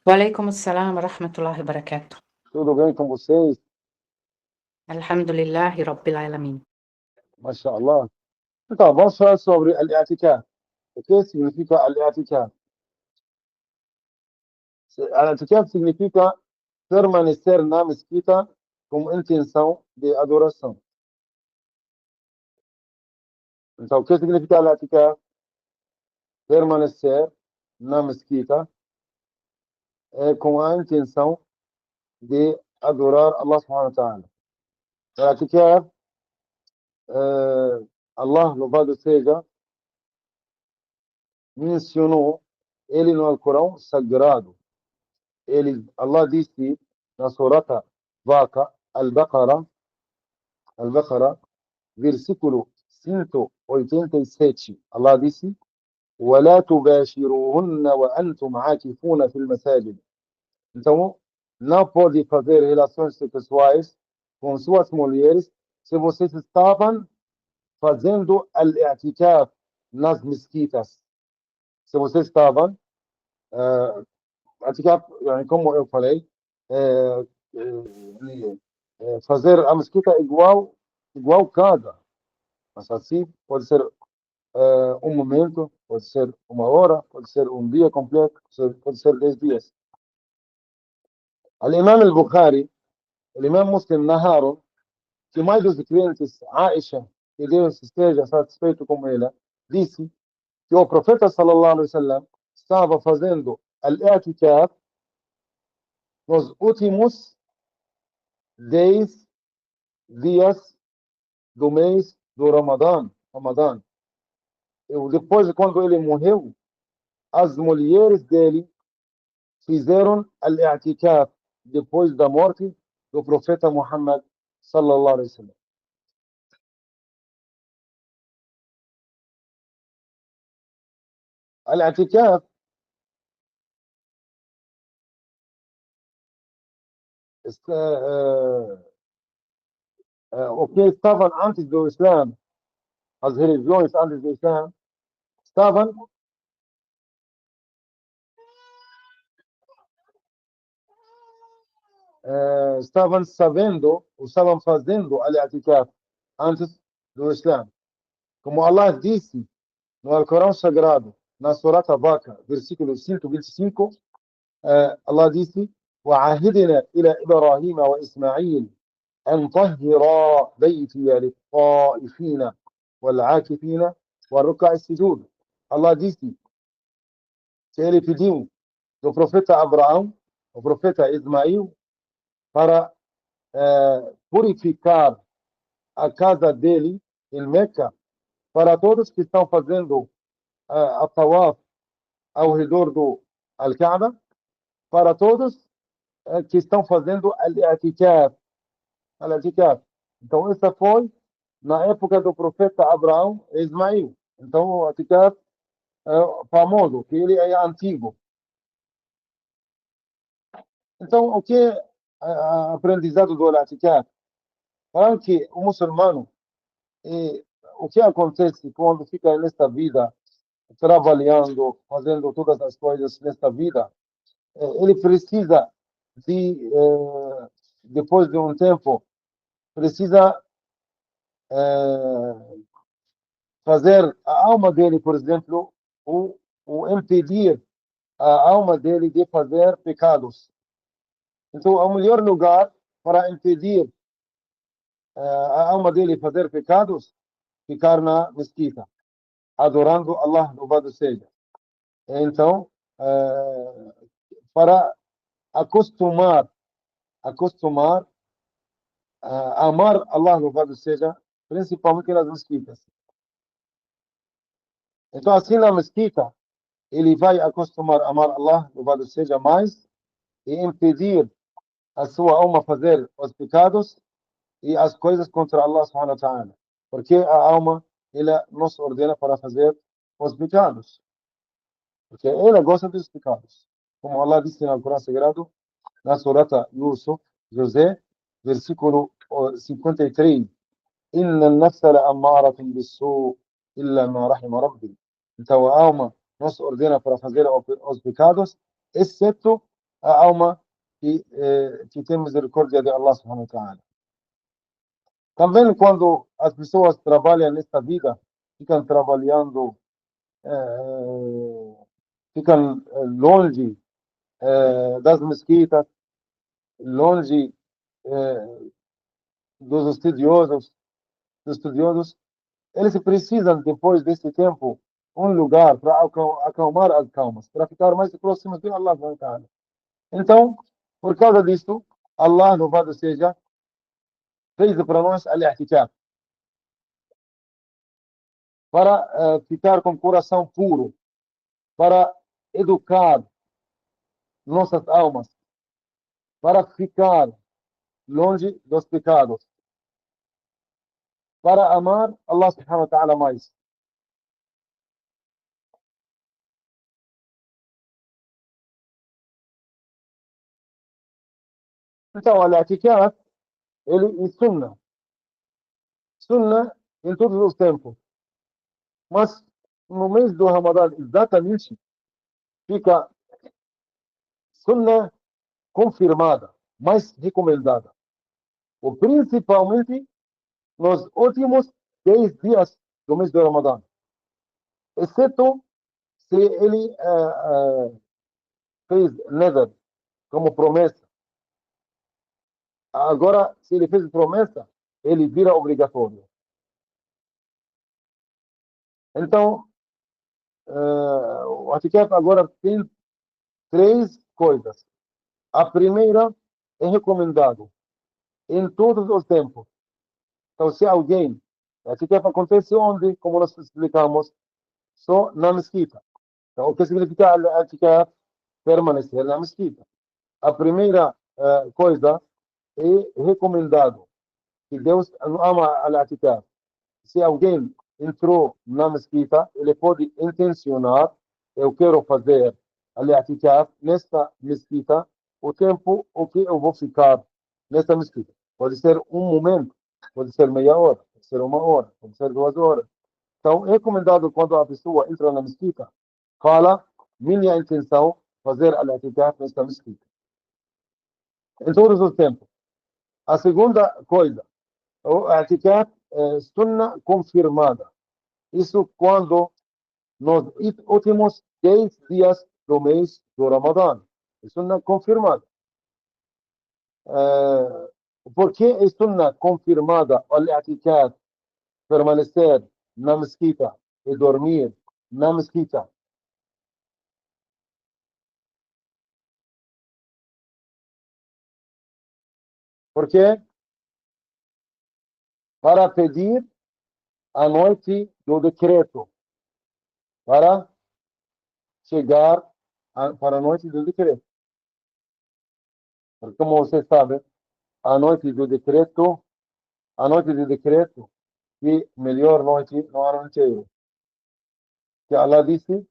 وعليكم السلام ورحمة الله وبركاته. Tudo bem com vocês? الحمد لله رب العالمين. MashaAllah. Então, vamos falar sobre al-i'tikaf. O que significa al-i'tikaf? Al-i'tikaf significa permanecer na mesquita com intenção de adoração. Então, o que significa al-i'tikaf? Permanecer na mesquita com a intenção de adorar Allah subhanahu wa ta'ala. Al-i'tikaf, Allah, louvado seja, mencionou ele no Alcorão sagrado. Allah disse na surata Vaca, Al-Baqarah, versículo 187. Allah disse: وَلَا تُبَاشِرُوهُنَّ وَأَنْتُمْ عَاكِفُونَ فِي الْمَسَاجِدِ. Então, não pode fazer relações sexuais com suas mulheres se vocês estavam fazendo al-i'tikaf nas mesquitas. Se vocês estavam como eu falei, fazer a mesquita igual casa. Mas assim, pode ser um momento, pode ser uma hora, pode ser um dia completo, pode ser 10 dias. Al-Imam al-Bukhari, al-Imam Muslim narraram que mais dos clientes, Aisha, que Deus esteja satisfeito com ela, disse que o profeta sallallahu alaihi wasallam estava fazendo al-i'tikaf nos últimos 10 dias do mês do Ramadã. Depois, quando ele morreu, as mulheres dele fizeram al-i'tikaf depois da morte do profeta Muhammad sallallahu alaihi wasallam. Al-i'tikaf o que estavam antes do Islã, as religiões antes do Islã, estavam sabendo, ou estavam fazendo al-i'tikaf antes do Islã. Como Allah disse no Alcorão Sagrado, na Surata Vaca, versículo 125, Allah disse: وعهدنا إلى إبراهيم وإسماعيل أن طهرا بيتي للطائفين والعاكفين والركع السجود. Allah disse que ele pediu do profeta Abraão, o profeta Ismael, para purificar a casa dele em Meca para todos que estão fazendo a tawaf ao redor do Al-Kaaba, para todos que estão fazendo al-i'tikaf. Então, essa foi na época do profeta Abraão e Ismael. Então, o i'tikaf famoso, que ele é antigo. Então, o que é aprendizado do i'tikaf? Claro que o muçulmano, o que acontece quando fica nesta vida, trabalhando, fazendo todas as coisas nesta vida, ele precisa de, depois de um tempo, precisa fazer a alma dele, por exemplo, o impedir a alma dele de fazer pecados. Então, o melhor lugar para impedir a alma dele de fazer pecados, ficar na mesquita, adorando Allah, louvado seja. Então, para acostumar amar Allah, louvado seja, principalmente nas mesquitas. Então, assim na mesquita, ele vai acostumar a amar Allah, louvado seja, mais, e impedir a sua alma fazer os pecados e as coisas contra Allah subhanahu wa ta'ala. Porque a alma, ela nos ordena para fazer os pecados. Porque ela gosta dos pecados. Como Allah disse no Corão Sagrado, na surata Yusuf, José, versículo 53. Inna an-nafsa la'ammaratun bis-su' illa ma rahima rabbi. Então a alma nos ordena para fazer os pecados, exceto a alma que tem misericórdia de Allah subhanahu wa ta'ala. Também quando as pessoas trabalham nesta vida, ficam trabalhando, ficam longe das mesquitas, longe dos estudiosos, eles precisam, depois desse tempo, um lugar para acalmar as calmas, para ficar mais próximos de Allah subhanahu wa ta'ala. Então, por causa disso, Allah, louvado seja, fez para nós al-i'tikaf, para ficar com o coração puro, para educar nossas almas, para ficar longe dos pecados, para amar Allah subhanahu wa ta'ala mais. Então, al-i'tikaf, ele é sunnah em todos os tempos. Mas no mês do Ramadã, exatamente, fica sunnah confirmada, mais recomendada. Ou principalmente nos últimos 10 dias do mês do Ramadã. Exceto se ele fez nether, como promessa. Agora, se ele fez promessa, ele vira obrigatório. Então, o Atikaf agora tem 3 coisas. A primeira é recomendado em todos os tempos. Então, se alguém, o Atikaf acontece onde, como nós explicamos, só na mesquita. Então, o que significa Atikaf? Permanecer na mesquita. A primeira coisa é recomendado, que Deus ama al-Atikaf. Se alguém entrou na mesquita, ele pode intencionar, eu quero fazer al-I'tikaf nesta mesquita, o tempo o que eu vou ficar nesta mesquita. Pode ser um momento, pode ser meia hora, pode ser uma hora, pode ser 2 horas. Então, é recomendado quando a pessoa entra na mesquita, fala, minha intenção, fazer al-I'tikaf nesta mesquita. Em todos os tempos. A segunda coisa, o I'tikaf é sunna confirmada. Isso quando nos últimos 10 dias do mês do Ramadã. Isso não é confirmado. Por que isso não é confirmada al-i'tikaf, permanecer na mesquita e dormir na mesquita? Por quê? Para pedir a noite do decreto. Para chegar para a noite do decreto. Porque, como você sabe, a noite do decreto, que melhor noite no ano inteiro. Que Allah disse,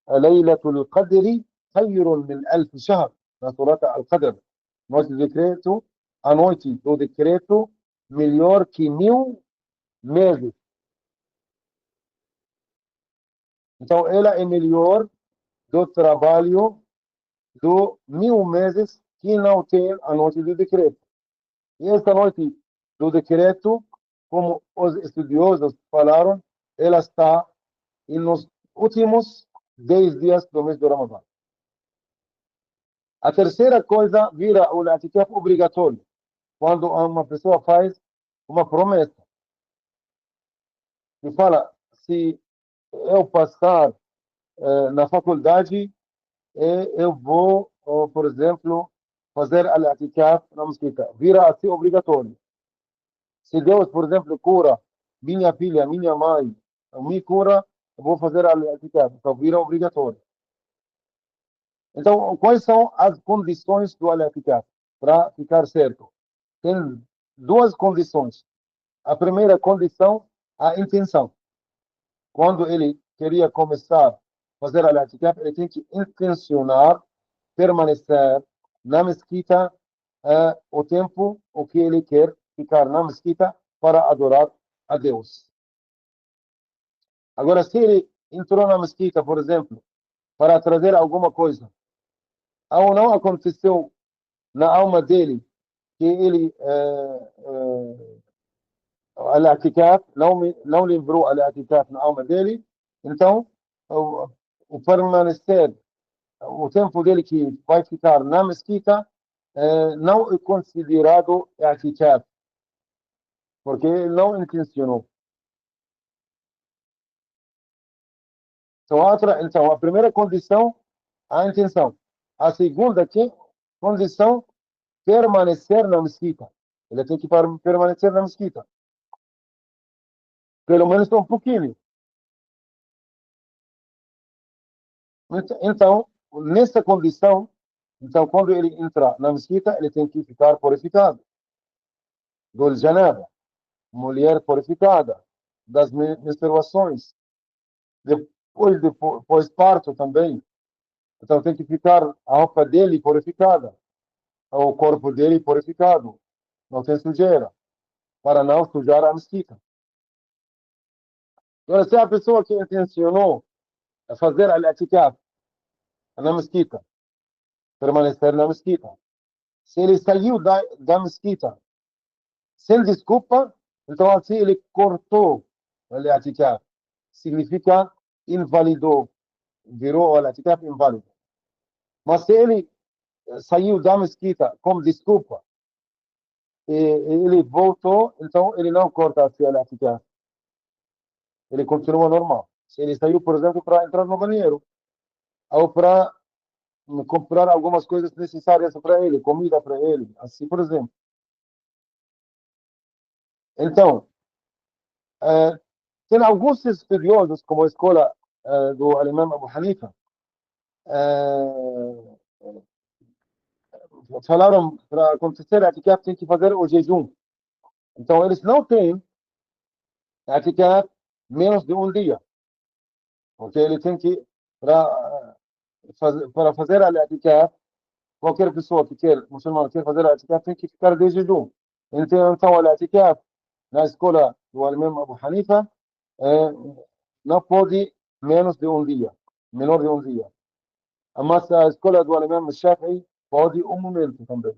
Laylatul Qadri khayrun min alf shahr, na Surat Al-Qadr. Noite do decreto, a noite do decreto, melhor que 1000 meses. Então, ela é melhor do trabalho do 1000 meses que não tem a noite do decreto. E esta noite do decreto, como os estudiosos falaram, ela está nos últimos 10 dias do mês do Ramadã. A terceira coisa vira o i'tikaf obrigatório, quando uma pessoa faz uma promessa. E fala, se eu passar na faculdade, eu vou, por exemplo, fazer al-i'tikaf na mesquita. Vira assim obrigatório. Se Deus, por exemplo, cura minha filha, minha mãe, me cura, eu vou fazer al-i'tikaf. Então vira obrigatório. Então, quais são as condições do al-i'tikaf para ficar certo? Tem 2 condições. A primeira condição, a intenção. Quando ele queria começar a fazer al-i'tikaf, ele tem que intencionar permanecer na mesquita o tempo o que ele quer ficar na mesquita para adorar a Deus. Agora, se ele entrou na mesquita, por exemplo, para trazer alguma coisa, ou não aconteceu na alma dele que ele al-i'tikaf, não lembrou al-i'tikaf na alma dele, então o permanecer, o tempo dele que vai ficar na mesquita não é considerado i'tikaf, porque ele não intencionou. Então, a primeira condição, a intenção. A segunda condição, permanecer na mesquita. Ele tem que permanecer na mesquita. Pelo menos um pouquinho. Então, nessa condição, então, quando ele entra na mesquita, ele tem que ficar purificado. Do janaba, mulher purificada, das menstruações, depois parto também. Então, tem que ficar a roupa dele purificada, o corpo dele purificado, não tem sujeira, para não sujar a mesquita. Agora, se a pessoa que intencionou fazer al-i'tikaf na mesquita, permanecer na mesquita, se ele saiu da mesquita sem desculpa, então assim ele cortou o i'tikaf. Significa invalidou, virou o i'tikaf inválido. Mas se ele saiu da mesquita com desculpa e ele voltou, então ele não corta assim o i'tikaf. Ele continua normal. Se ele saiu, por exemplo, para entrar no banheiro, ou para comprar algumas coisas necessárias para ele, comida para ele, assim, por exemplo. Então, tem alguns estudiosos, como a escola do Imam Abu Hanifa, falaram para acontecer a i'tikaf tem que fazer o jejum. Então, eles não têm i'tikaf menos de um dia. Porque ele tem que, para fazer a i'tikaf, qualquer pessoa que quer, muçulmano, quer fazer a i'tikaf, tem que ficar de jejum. Então a i'tikaf na escola do Imam Abu Hanifa não pode menos de um dia, menor de um dia. Mas a escola do Imam Shafi'i pode um momento também.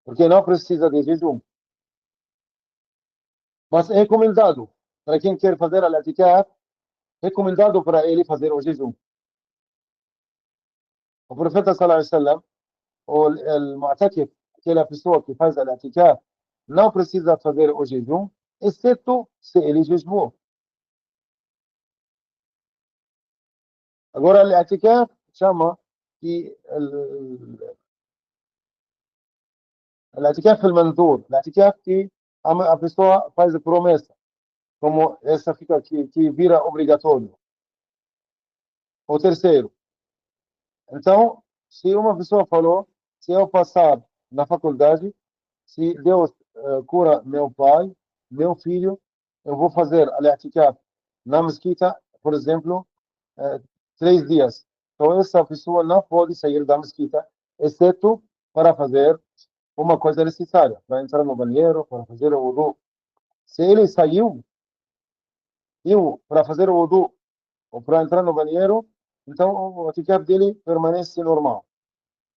Porque não precisa de jejum. Mas é recomendado, para quem quer fazer a i'tikaf, recomendado para ele fazer o jejum. O profeta sallallahu alaihi wasallam, o mu'takif, aquela pessoa que faz a i'tikaf, não precisa fazer o jejum, exceto se ele jejuou. Agora, al-i'tikaf chama que al-i'tikaf al-manzur, al-i'tikaf que a pessoa faz a promessa, como essa fica que vira obrigatório. O terceiro, então, se uma pessoa falou, se eu passar na faculdade, se Deus cura meu pai, meu filho, eu vou fazer al-i'tikaf na mesquita, por exemplo, 3 dias. Então, essa pessoa não pode sair da mesquita, exceto para fazer uma coisa necessária, para entrar no banheiro, para fazer o wudu. Se ele saiu para fazer o wudu ou para entrar no banheiro, então o i'tikaf dele permanece normal.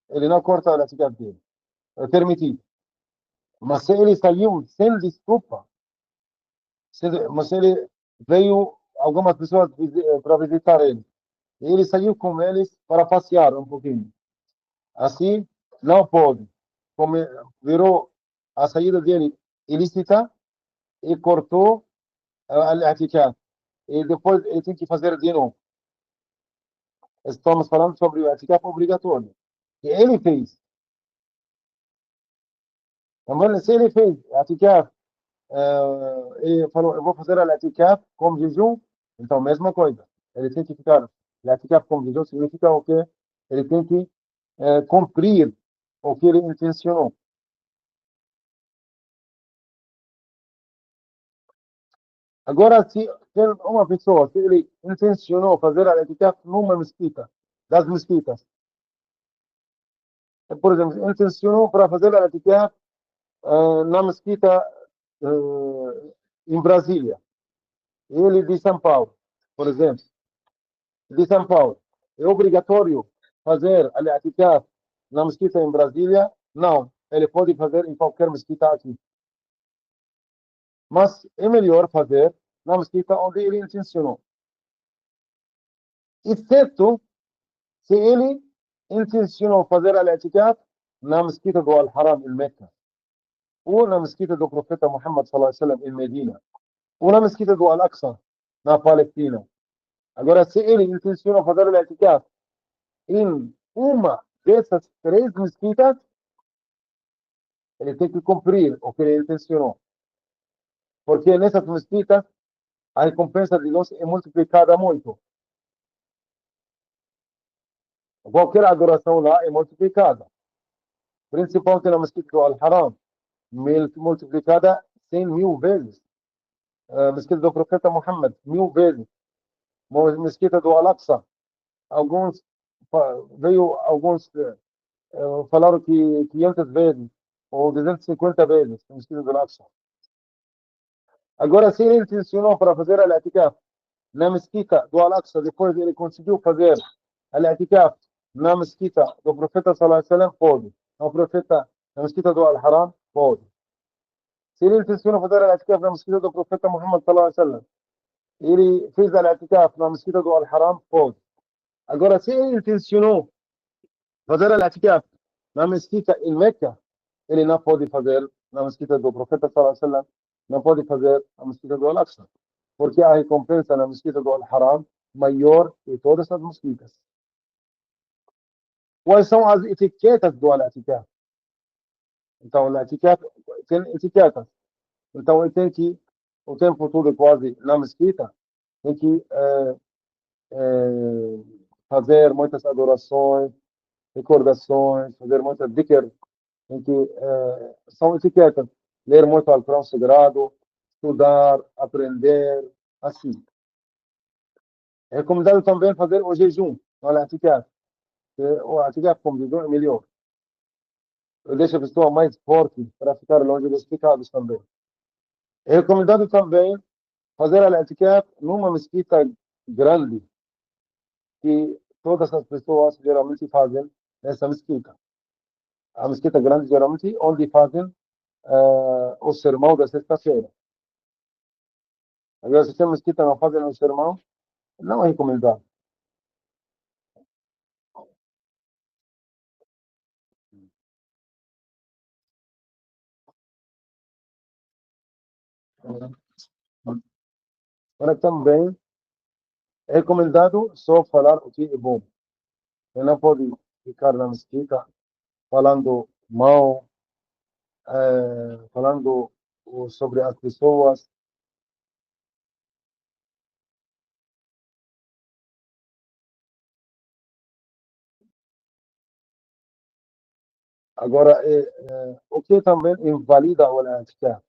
Ele não corta o i'tikaf dele. É permitido. Mas se ele saiu sem desculpa, mas ele veio algumas pessoas para visitar ele, e ele saiu com eles para passear um pouquinho. Assim, não pode. Como virou a saída dele ilícita e cortou al-i'tikaf. E depois ele tem que fazer de novo. Estamos falando sobre o i'tikaf obrigatório. E ele fez. Então, se ele fez i'tikaf, ele falou, eu vou fazer al-i'tikaf com jejum, então mesma coisa. Ele tem que ficar. I'tikaf com jejum significa o quê? Ele tem que cumprir o que ele intencionou. Agora, se tem uma pessoa, se ele intencionou fazer a i'tikaf numa mesquita, das mesquitas, por exemplo, intencionou para fazer a i'tikaf na mesquita em Brasília, ele de São Paulo, por exemplo, de São Paulo. É obrigatório fazer al-i'tikaf na mesquita em Brasília? Não. Ele pode fazer em qualquer mesquita aqui. Mas é melhor fazer na mesquita onde ele intencionou. Exceto se ele intencionou fazer al-i'tikaf na mesquita do Al-Haram em Meca, ou na mesquita do profeta Muhammad sallallahu alaihi wasallam em Medina, ou na mesquita do Al-Aqsa na Palestina. Agora, se ele intencionou fazer al-i'tikaf em uma dessas três mesquitas, ele tem que cumprir o que ele intencionou. Porque nessas mesquitas, a recompensa de Deus é multiplicada muito. Qualquer adoração lá é multiplicada. Principalmente na mesquita do Al-Haram, multiplicada 100.000 vezes. Mesquita do profeta Muhammad, 1000 vezes. Mesquita do Al-Aqsa, alguns falaram que 500 vezes, ou 250 vezes, a mesquita do Al-Aqsa. Agora, se ele intencionou para fazer al-i'tikaf na mesquita do Al-Aqsa, depois ele conseguiu fazer al-i'tikaf na mesquita do profeta sallallahu alaihi wasallam, pode. Na mesquita do Al-Haram, pode. Se ele intencionou fazer al-i'tikaf na mesquita do profeta Muhammad sallallahu alaihi wasallam, ele fez al-i'tikaf na mesquita do Al-Haram, pode. Agora, se ele intencionou fazer al-i'tikaf na mesquita em Meca, ele não pode fazer na mesquita do profeta sallallahu alaihi wasallam, não pode fazer na mesquita do Al-Aqsa, porque a recompensa na mesquita do Al-Haram maior que todas as mesquitas. Quais são as etiquetas do al-i'tikaf? Então, o i'tikaf tem etiquetas. Então, ele tem que, o tempo todo quase na mesquita, tem que fazer muitas adorações, recordações, fazer muitas dhikr, tem que, são etiquetas. Ler muito ao Alcorão Sagrado, estudar, aprender, assim. É recomendado também fazer o jejum no i'tikaf. O i'tikaf como jejum é melhor. Deixa a pessoa mais forte para ficar longe dos pecados também. É recomendado também fazer al-i'tikaf numa mesquita grande, que todas as pessoas geralmente fazem nessa mesquita. A mesquita grande, geralmente, onde fazem o sermão da sexta-feira. Agora, se tem mesquita não fazem o sermão, não é recomendado. Agora, também é recomendado só falar o que é bom. Você não pode ficar na mesquita falando mal, falando sobre as pessoas. Agora, o que também invalida o i'tikaf?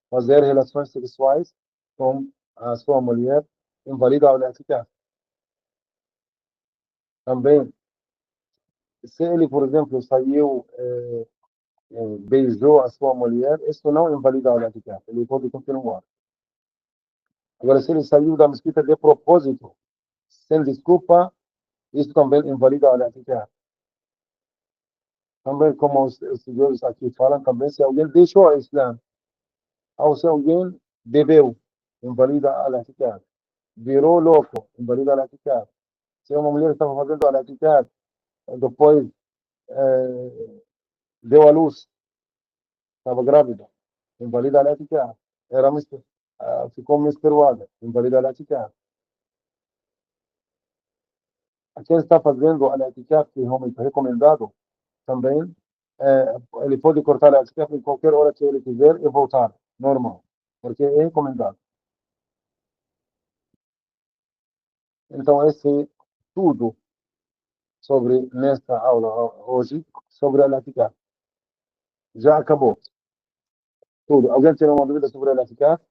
Fazer relações sexuais com a sua mulher invalida o i'tikaf. Também, se ele, por exemplo, saiu, beijou a sua mulher, isso não invalida o i'tikaf. Ele pode continuar. Agora, se ele saiu da mesquita de propósito, sem desculpa, isso também invalida o i'tikaf. Também, como os estudiosos aqui falam, também se alguém deixou o Islã, ou se alguém bebeu, invalida o i'tikaf. Virou louco, invalida o i'tikaf. Se uma mulher estava fazendo o i'tikaf, depois deu à luz, estava grávida, invalida o i'tikaf. Ficou menstruada, invalida o i'tikaf. Quem está fazendo o i'tikaf, que é recomendado, também, ele pode cortar o i'tikaf em qualquer hora que ele quiser e voltar, normal, porque é recomendado. Então, esse é tudo sobre nesta aula hoje, sobre o i'tikaf. Já acabou. Tudo. Alguém tem uma dúvida sobre o i'tikaf?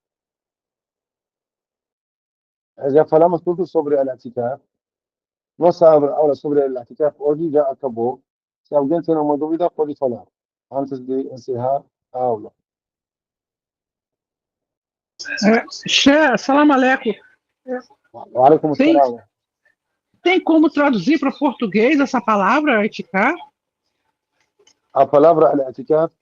Já falamos tudo sobre o i'tikaf. Nossa aula sobre o i'tikaf hoje já acabou. Se alguém tem uma dúvida, pode falar, antes de encerrar a aula. Sheikh, salam aleikum. Wa alaikum Sim. assalam. tem como traduzir para português essa palavra, etikaf? A palavra al-i'tikaf,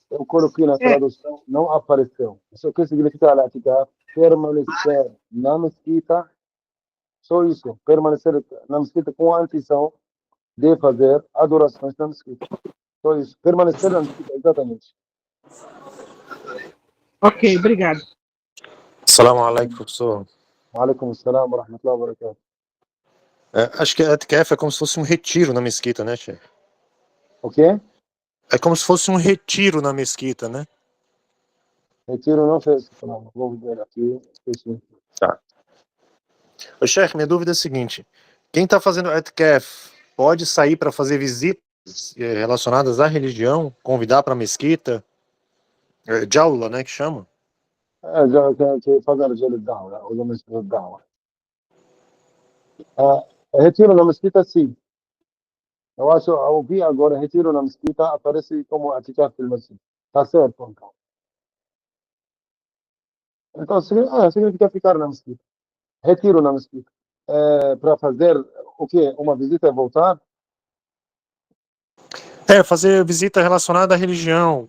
eu coloquei na É, tradução, não apareceu. Isso o que significa al-i'tikaf? Permanecer na mesquita, só isso. Permanecer na mesquita com a intenção de fazer adorações na mesquita. Só isso. Permanecer na mesquita, exatamente. ok, obrigado. Assalamu alaikum, professor. Alaikum assalam wa rahmatullahi wa barakatuh. Acho que a etikaf é como se fosse um retiro na mesquita, né, Sheikh? O quê? É como se fosse um retiro na mesquita, né? Retiro não fez essa palavra. Vou ver aqui. Tá. Ô, Sheikh, minha dúvida é a seguinte: quem está fazendo etikaf pode sair para fazer visitas relacionadas à religião, convidar para a mesquita, jaula, né, que chama? كيف فقر رجال الدعوة ولا مسجد الدعوة retiro na mesquita sim eu acho eu ouvi agora retiro na mesquita aparece como aticar no masjid tá certo então significa ficar na mesquita retiro na mesquita para fazer o quê? Uma visita e voltar Fazer visita relacionada à religião.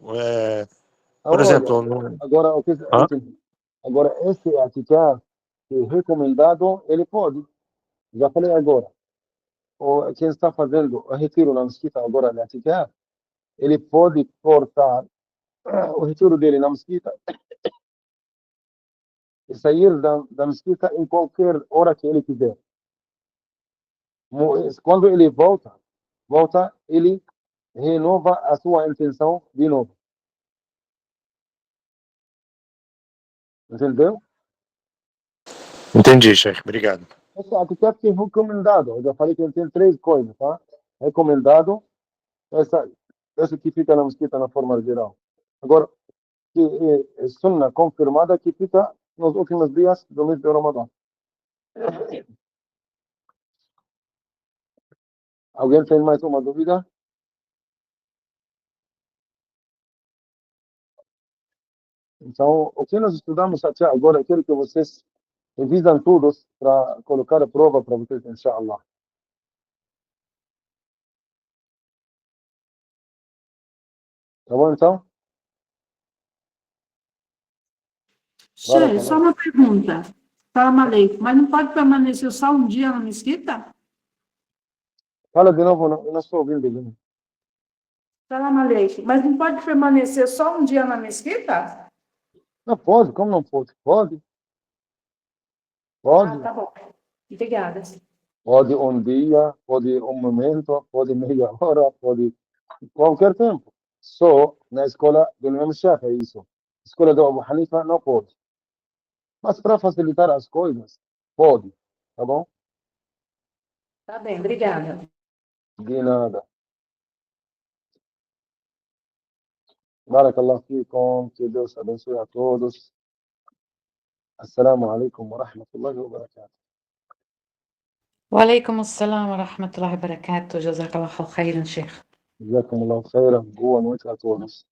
Por olha exemplo, agora o que Hã? entendi agora esse aticar que é recomendado ele pode já falei agora ou quem está fazendo o retiro na mesquita agora na aticar ele pode cortar o retiro dele na mesquita e sair da mesquita em qualquer hora que ele quiser. Quando ele volta, ele renova a sua intenção de novo. Entendeu? Entendi, Sheikh. Obrigado. Esse arquiteto é recomendado. Eu já falei que ele tem 3 coisas, tá? Recomendado, essa que fica na mesquita na forma geral. Agora, que é sunna confirmada que fica nos últimos dias do mês de Ramadã. Alguém tem mais uma dúvida? Então, o que nós estudamos até agora, eu quero que vocês revisam todos para colocar a prova para vocês, inshallah. Tá bom, então? Chefe, só uma pergunta. Salam aleikum, mas não pode permanecer só um dia na mesquita? Fala de novo, eu não estou ouvindo bem. Salam aleikum, mas não pode permanecer só um dia na mesquita? Não pode, como não pode? Pode, Ah, pode. tá bom. Obrigada. Pode um dia, pode um momento, pode meia hora, pode qualquer tempo. Só na escola do Imam Shafi é isso. Escola do Abu Hanifa não pode. Mas para facilitar as coisas, pode. Tá bom? Tá bem, obrigada. De nada. Barakallahu fikum, que Deus abençoe a todos. Assalamu alaikum wa rahmatullahi wa barakatuh. وعليكم السلام ورحمة الله وبركاته. جزاك الله خيرا شيخ. جزاكم الله خيرا. Boa noite a todos.